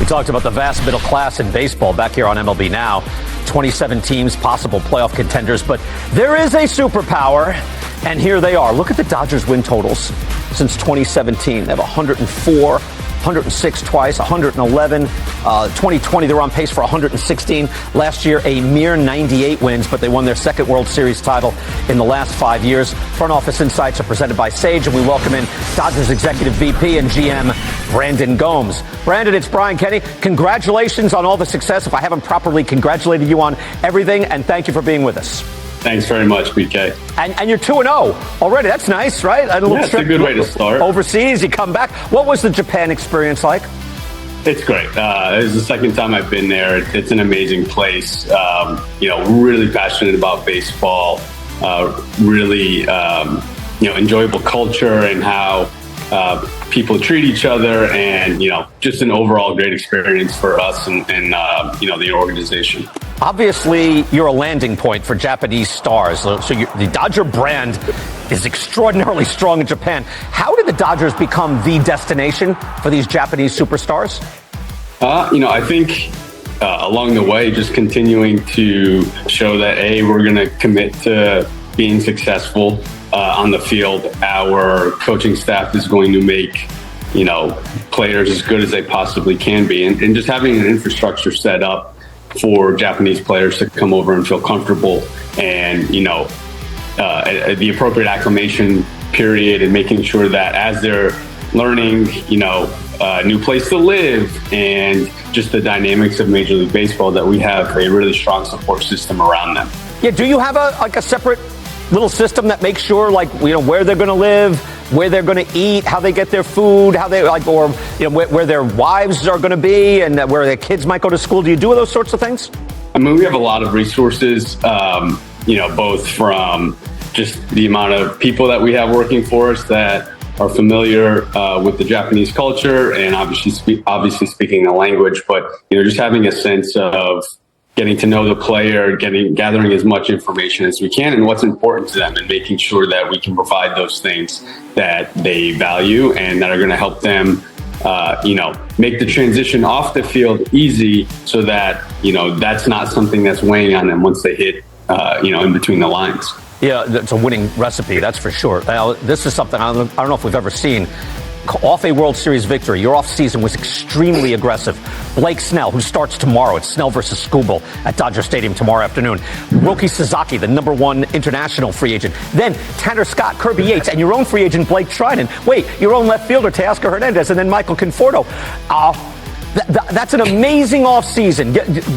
We talked about the vast middle class in baseball back here on MLB Now. 27 teams, possible playoff contenders, but there is a superpower, and here they are. Look at the Dodgers win totals since 2017. They have 104, 106 twice, 111. 2020, they were on pace for 116. Last year, a mere 98 wins, but they won their second World Series title in the last 5 years. Front Office Insights are presented by Sage, and we welcome in Dodgers Executive VP and GM Brandon Gomes. Brandon, it's Brian Kenny. Congratulations on all the success. If I haven't properly congratulated you on everything, and thank you for being with us. Thanks very much, BK. And you're 2-0 already. That's nice, right? Yeah, it's a good way to start. Overseas, you come back. What was the Japan experience like? It's great. It's the second time I've been there. It's an amazing place. Really passionate about baseball. Really, enjoyable culture and how people treat each other, and just an overall great experience for us and the organization. Obviously, you're a landing point for Japanese stars. So the Dodger brand is extraordinarily strong in Japan. How did the Dodgers become the destination for these Japanese superstars? I think along the way, just continuing to show that, we're going to commit to being successful on the field. Our coaching staff is going to make players as good as they possibly can be, and just having an infrastructure set up for Japanese players to come over and feel comfortable, and the appropriate acclimation period, and making sure that as they're learning a new place to live and just the dynamics of Major League Baseball, that we have a really strong support system around them. Yeah, do you have a separate little system that makes sure, where they're going to live, where they're going to eat, how they get their food, how they where their wives are going to be, and where their kids might go to school? Do you do those sorts of things? I mean, we have a lot of resources, both from just the amount of people that we have working for us that are familiar with the Japanese culture, and obviously speaking the language, but just having a sense of getting to know the player, gathering as much information as we can and what's important to them, and making sure that we can provide those things that they value and that are going to help them, make the transition off the field easy, so that, that's not something that's weighing on them once they hit, in between the lines. Yeah, it's a winning recipe, that's for sure. Now, this is something I don't know if we've ever seen. Off a World Series victory, your off-season was extremely aggressive. Blake Snell, who starts tomorrow, it's Snell versus Skubal at Dodger Stadium tomorrow afternoon. Roki Sasaki, the #1 international free agent. Then Tanner Scott, Kirby Yates, and your own free agent, Blake Trinan. Wait, your own left fielder, Teoscar Hernandez, and then Michael Conforto. That's an amazing off-season.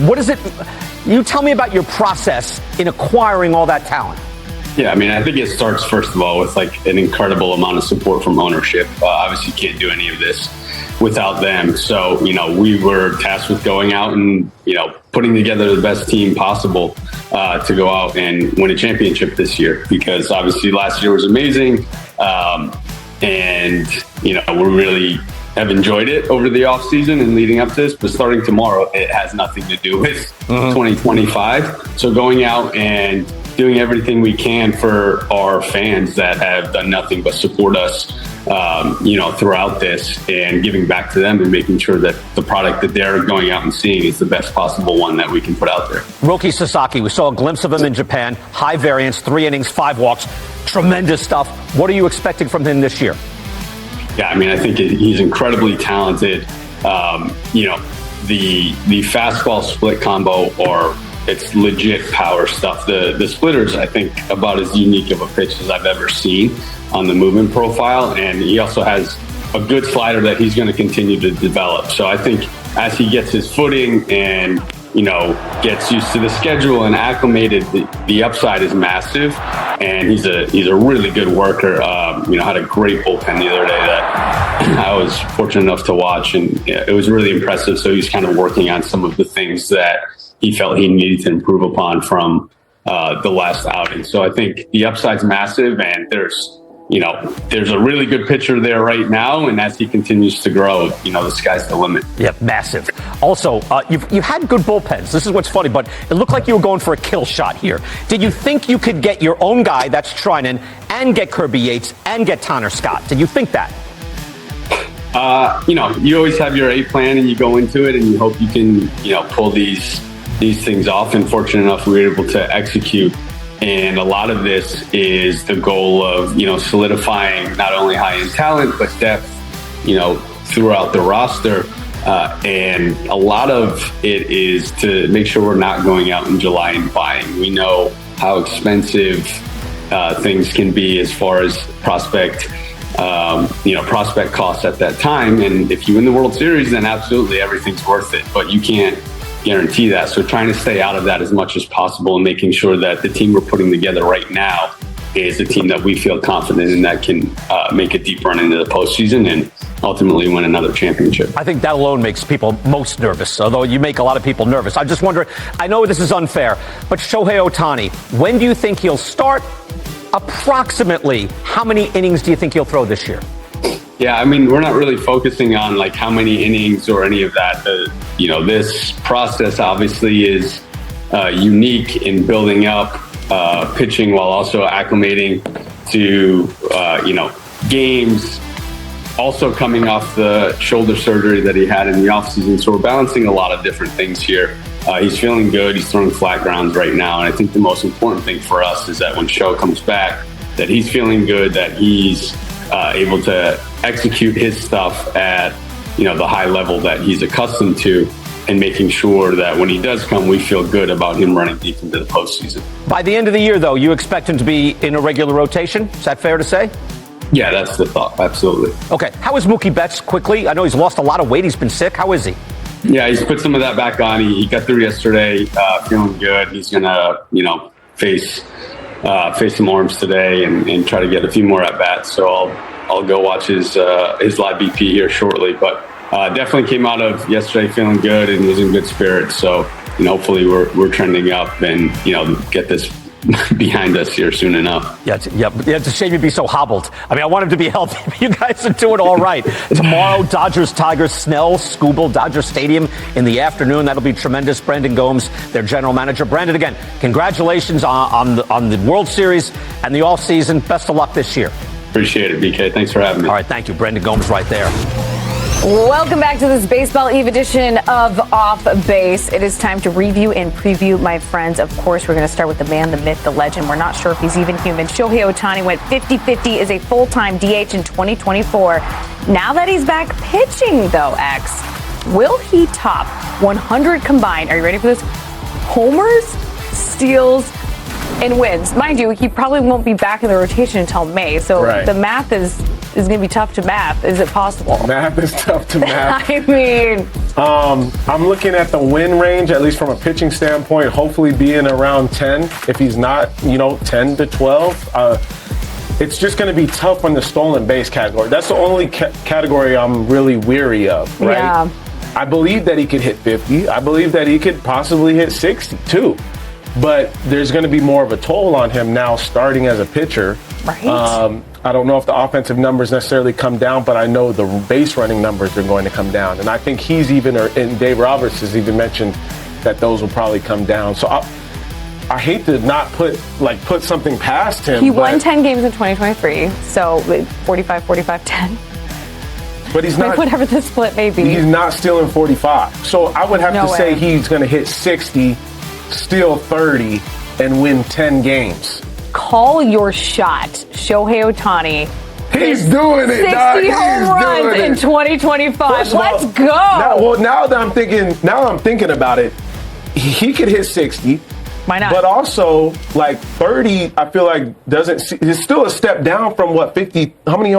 What is it? You tell me about your process in acquiring all that talent. Yeah, I mean, I think it starts, first of all, with an incredible amount of support from ownership. Obviously, you can't do any of this without them. So, we were tasked with going out and, putting together the best team possible to go out and win a championship this year, because obviously last year was amazing. And, we really have enjoyed it over the offseason and leading up to this, but starting tomorrow, it has nothing to do with 2025. So going out and doing everything we can for our fans that have done nothing but support us, throughout this, and giving back to them and making sure that the product that they're going out and seeing is the best possible one that we can put out there. Roki Sasaki, we saw a glimpse of him in Japan. High variance, 3 innings, 5 walks. Tremendous stuff. What are you expecting from him this year? Yeah, I mean, I think he's incredibly talented. The fastball split combo, it's legit power stuff. The splitter's, I think, about as unique of a pitch as I've ever seen on the movement profile. And he also has a good slider that he's going to continue to develop. So I think as he gets his footing and, gets used to the schedule and acclimated, the upside is massive. And he's a really good worker. Had a great bullpen the other day that I was fortunate enough to watch, and it was really impressive. So he's kind of working on some of the things that he felt he needed to improve upon from the last outing. So I think the upside's massive, and there's a really good pitcher there right now, and as he continues to grow, the sky's the limit. Yeah, massive. Also, you've had good bullpens. This is what's funny, but it looked like you were going for a kill shot here. Did you think you could get your own guy, that's Trinan, and get Kirby Yates, and get Tanner Scott? Did you think that? You always have your A plan and you go into it and you hope you can, pull these things off. And fortunate enough, we were able to execute. And a lot of this is the goal of, solidifying not only high-end talent, but depth, throughout the roster. And a lot of it is to make sure we're not going out in July and buying. We know how expensive things can be as far as prospect costs at that time. And if you win the World Series, then absolutely everything's worth it. But you can't guarantee that. So trying to stay out of that as much as possible and making sure that the team we're putting together right now is a team that we feel confident in that can make a deep run into the postseason and ultimately win another championship. I think that alone makes people most nervous, although you make a lot of people nervous. I just wonder, I know this is unfair, but Shohei Ohtani, when do you think he'll start? Approximately how many innings do you think he'll throw this year? Yeah, I mean, we're not really focusing on like how many innings or any of that. This process obviously is unique in building up pitching while also acclimating to, games, also coming off the shoulder surgery that he had in the offseason. So we're balancing a lot of different things here. He's feeling good. He's throwing flat grounds right now. And I think the most important thing for us is that when Sho comes back, that he's feeling good, that he's able to execute his stuff at, the high level that he's accustomed to, and making sure that when he does come, we feel good about him running deep into the postseason. By the end of the year, though, you expect him to be in a regular rotation? Is that fair to say? Yeah, that's the thought. Absolutely. Okay. How is Mookie Betts quickly? I know he's lost a lot of weight. He's been sick. How is he? Yeah, he's put some of that back on. He got through yesterday, feeling good. He's gonna, face some arms today and try to get a few more at bats. So I'll go watch his live BP here shortly. But definitely came out of yesterday feeling good and was in good spirits. So hopefully we're trending up and get this behind us here soon enough. Yeah, it's a shame you'd be so hobbled. I mean, I want him to be healthy, but you guys are doing all right. Tomorrow, Dodgers, Tigers, Snell, Skubal, Dodger Stadium in the afternoon. That'll be tremendous. Brandon Gomes, their general manager. Brandon, again, congratulations on the World Series and the offseason. Best of luck this year. Appreciate it, BK. Thanks for having me. All right, thank you. Brandon Gomes right there. Welcome back to this Baseball Eve edition of Off Base. It is time to review and preview, my friends. Of course, we're going to start with the man, the myth, the legend. We're not sure if he's even human. Shohei Ohtani went 50-50 as a full-time DH in 2024. Now that he's back pitching, though, X, will he top 100 combined? Are you ready for this? Homers, steals, and wins. Mind you, he probably won't be back in the rotation until May, so The math is going to be tough to math. Is it possible? Math is tough to math. I mean, I'm looking at the win range, at least from a pitching standpoint, hopefully being around 10. If he's not, 10 to 12. It's just going to be tough on the stolen base category. That's the only category I'm really weary of, right? Yeah. I believe that he could hit 50. I believe that he could possibly hit 60 too. But there's going to be more of a toll on him now starting as a pitcher. Right. I don't know if the offensive numbers necessarily come down, but I know the base running numbers are going to come down. And I think he's even, and Dave Roberts has even mentioned that those will probably come down. So I hate to not put something past him. He won 10 games in 2023, so 45-45-10. But he's not. Whatever the split may be. He's not stealing 45. So I would have to say he's going to hit 60, steal 30, and win 10 games. Call your shot, Shohei Ohtani. He's doing it, 60 home runs in 2025. Let's go. Now that I'm thinking about it, he could hit 60. Why not? But also, 30, I feel like it's still a step down from 50, how many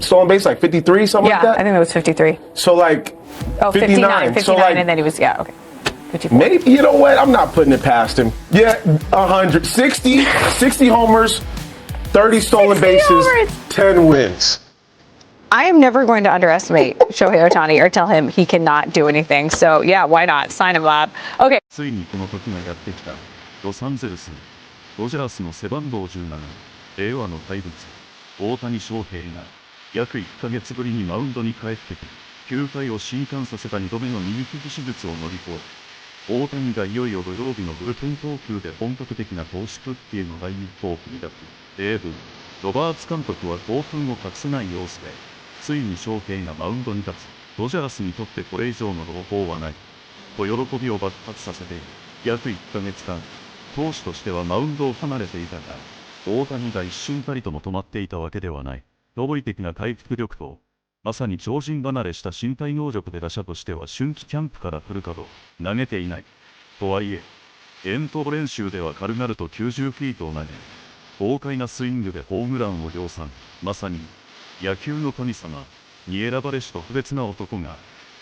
stolen base, 53, something like that? Yeah, I think it was 53. So 59, and then he was, okay. 54. Maybe, you know what? I'm not putting it past him. Yeah, 100, 60 homers, 30 stolen bases, 10 wins. I am never going to underestimate Shohei Ohtani or tell him he cannot do anything. So, yeah, why not? Sign him up. Okay. ついにこの時がやってきた。ロサンゼルス、ドジャースの背番号17、令和の怪物、大谷翔平が約1ヶ月ぶりにマウンドに帰ってき、球体を震撼させた2度目の右肘手術を乗り越え、大谷がいよいよ土曜日のブルペン投球で本格的な投手復帰への第一歩を踏み出す。デーブ・ロバーツ監督は興奮を隠せない様子で、ついに翔平がマウンドに立つ。ドジャースにとってこれ以上の朗報はない。と喜びを爆発させている。約1ヶ月間、投手としてはマウンドを離れていたが、大谷が一瞬たりとも止まっていたわけではない。驚異的な回復力と、まさに超人離れした身体能力で打者としては春季キャンプからフル稼働、投げていない。とはいえ、遠投練習では軽々と90フィートを投げ、豪快なスイングでホームランを量産。まさに、野球の神様に選ばれし特別な男が、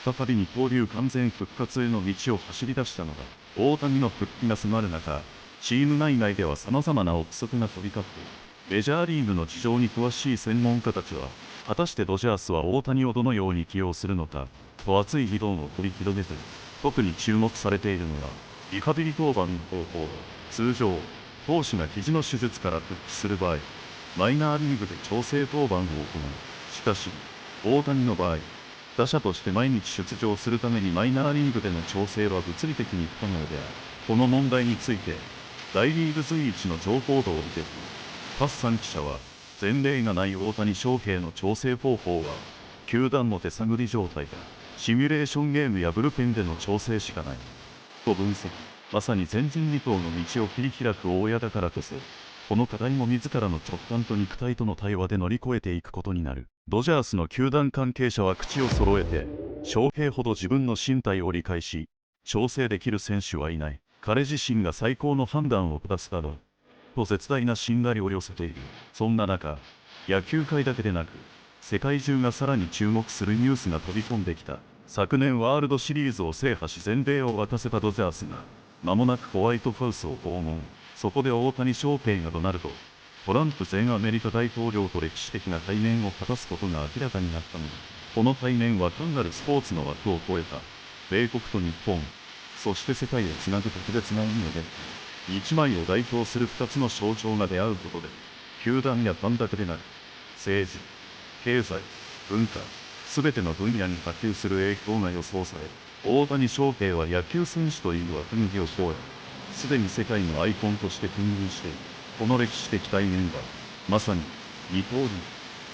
再び二刀流完全復活への道を走り出したのだ。大谷の復帰が迫る中、チーム内外では様々な憶測が飛び交っている。メジャーリーグの事情に詳しい専門家たちは、果たしてドジャースは大谷をどのように起用するのか、と熱い議論を繰り広げている。特に注目されているのが、リハビリ登板の方法。通常、投手が肘の手術から復帰する場合、マイナーリーグで調整登板を行う。しかし、大谷の場合、打者として毎日出場するためにマイナーリーグでの調整は物理的に不可能である。この問題について、大リーグ随一の情報道を見ているパッサン記者は、前例がない大谷翔平の調整方法は、球団の手探り状態だ。シミュレーションゲームやブルペンでの調整しかない。と分析。まさに前人未到の道を切り開く大家だからこそ、この課題も自らの直感と肉体との対話で乗り越えていくことになる。ドジャースの球団関係者は口を揃えて、翔平ほど自分の身体を理解し、調整できる選手はいない。彼自身が最高の判断を下すだろう。と絶大な信頼を寄せている。そんな中、野球界だけでなく、世界中がさらに注目するニュースが飛び込んできた。昨年ワールドシリーズを制覇し全米を沸かせたドジャースが、間もなくホワイトハウスを訪問。そこで大谷翔平がドナルド、トランプ前アメリカ大統領と歴史的な対面を果たすことが明らかになったのだ。この対面は単なるスポーツの枠を超えた、米国と日本、そして世界をつなぐ特別な意味で、一枚を代表する二つの象徴が出会うことで、球団やファンだけでなく、政治、経済、文化、すべての分野に波及する影響が予想される。大谷翔平は野球選手という枠組みを超え、すでに世界のアイコンとして君臨している。この歴史的対面は、まさに二刀流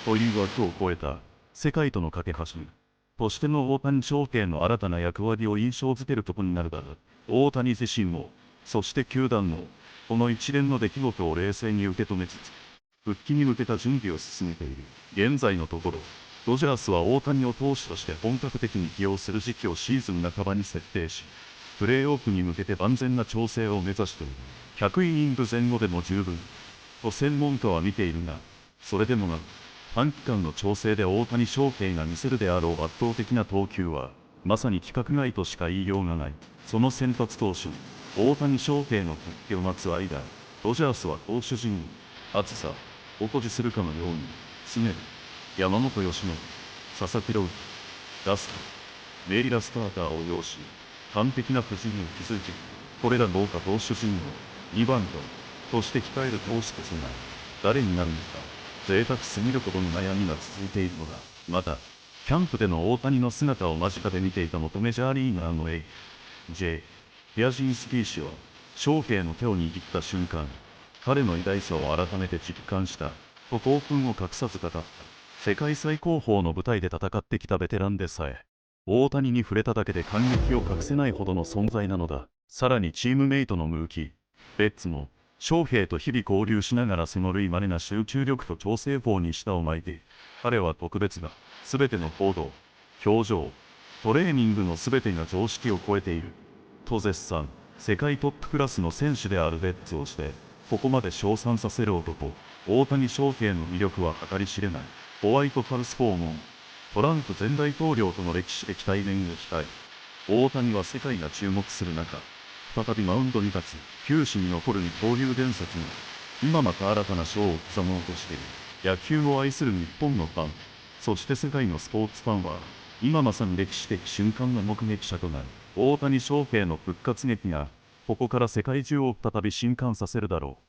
という枠を超えた世界との架け橋としての大谷翔平の新たな役割を印象づけることになるだろう。大谷自身も、そして球団も、この一連の出来事を冷静に受け止めつつ、復帰に向けた準備を進めている。現在のところ、ドジャースは大谷を投手として本格的に起用する時期をシーズン半ばに設定し、プレーオフに向けて万全な調整を目指している。100イニング前後でも十分、と専門家は見ているが、それでもなく、短期間の調整で大谷翔平が見せるであろう圧倒的な投球は、まさに規格外としか言いようがない。その先発投手、大谷翔平の復帰を待つ間、ドジャースは投手陣に、厚さを誇示するかのように、常に、山本由伸、佐々木朗希、ラスト、メイラスターターを擁し、完璧な布陣を築いている。これら豪華投手陣を2番として控える投手こそが誰になるのか、贅沢すぎるほどの悩みが続いているのだ。また、キャンプでの大谷の姿を間近で見ていた元メジャーリーガーの A.J. ピアジンスキー氏は、翔平の手を握った瞬間、彼の偉大さを改めて実感した、と興奮を隠さず語った。世界最高峰の舞台で戦ってきたベテランでさえ、大谷に触れただけで感激を隠せないほどの存在なのだ。さらにチームメイトのムーキー、ベッツも、翔平と日々交流しながらその類稀な集中力と調整法に舌を巻いて、彼は特別だ。すべての行動、表情、トレーニングのすべてが常識を超えている。と絶賛。世界トップクラスの選手であるベッツをして、ここまで称賛させる男、大谷翔平の魅力は計り知れない。ホワイトハウス訪問、トランプ前大統領との歴史的対面を控え、大谷は世界が注目する中、再びマウンドに立つ、球史に残る二刀流伝説が、今また新たな章を刻もうとしている。野球を愛する日本のファン、そして世界のスポーツファンは、今まさに歴史的瞬間の目撃者となる。大谷翔平の復活劇が、ここから世界中を再び震撼させるだろう。